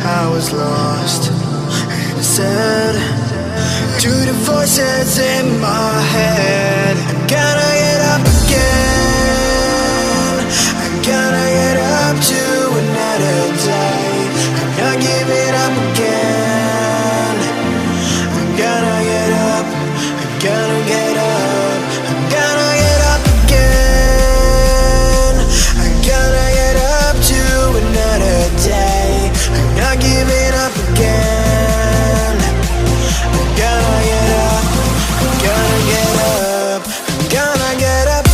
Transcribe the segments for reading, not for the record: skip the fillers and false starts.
I was lost and sad to the voices in my head. I gotta get up again. I gotta get up to another day. I'm not giving up again. I gotta get up. I gotta get up. I gotta get up again. I gotta get up to another day. I'm not giving up again. I gotta get up. I gotta get up. I'm gonna get up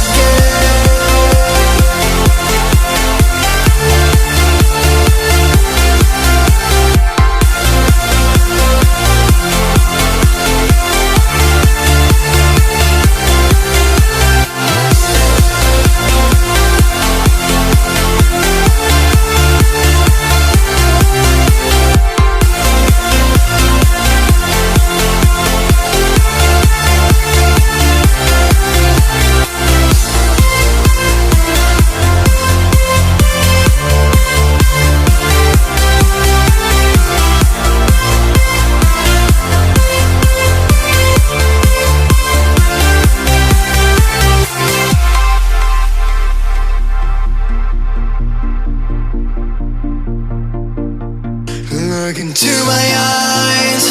Look into my eyes.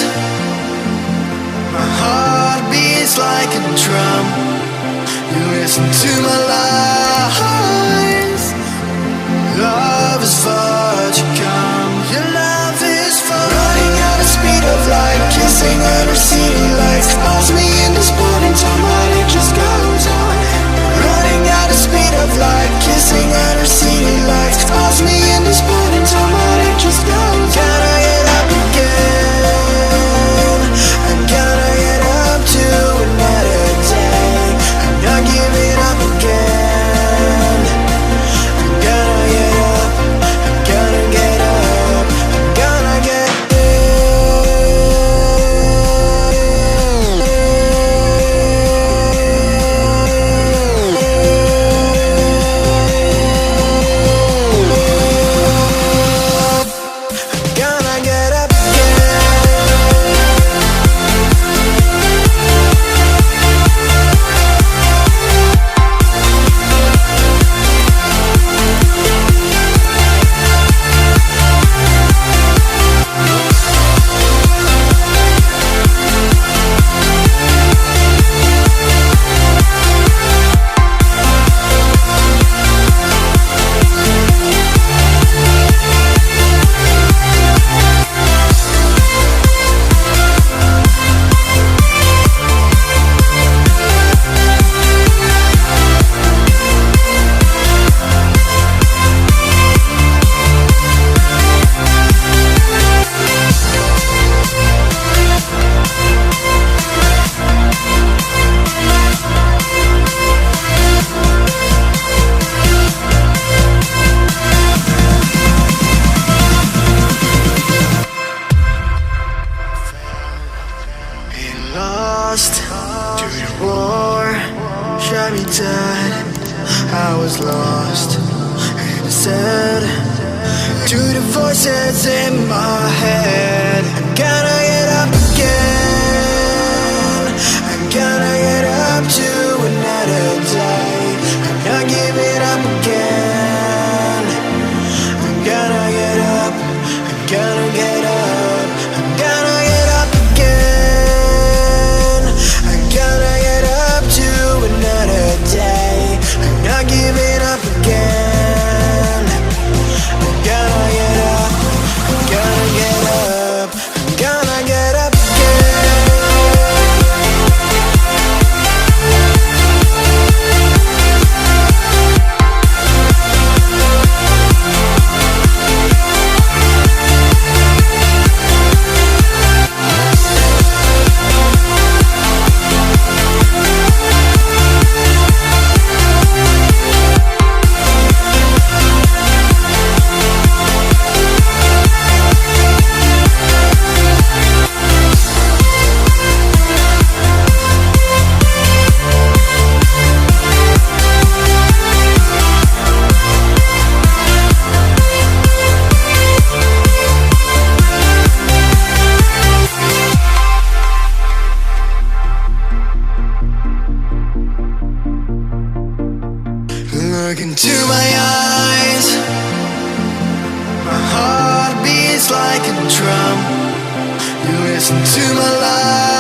My heart beats like a drum. You listen to my lies. Love is far to come. Your love is far. Running at the speed of light, kissing under city lights. Calls me in this morning time, but it just goes on. Running at the speed of light, kissing under city lights. Calls me in this morning time, but it just goes on. Gotta get up again. I gotta get up to another day. I'm not giving up again. I gotta get up. I gotta get up. I gotta get I was lost and sad to the voices in my head. I gotta get up again. I gotta get up to another day. I'm not giving up again. I gotta get up. I gotta get up. I gotta get up again. I gotta get up to another day. I'm not giving up again. I gotta get up. I gotta get up. I gotta into my eyes. My heart beats like a drum. You listen to my lies.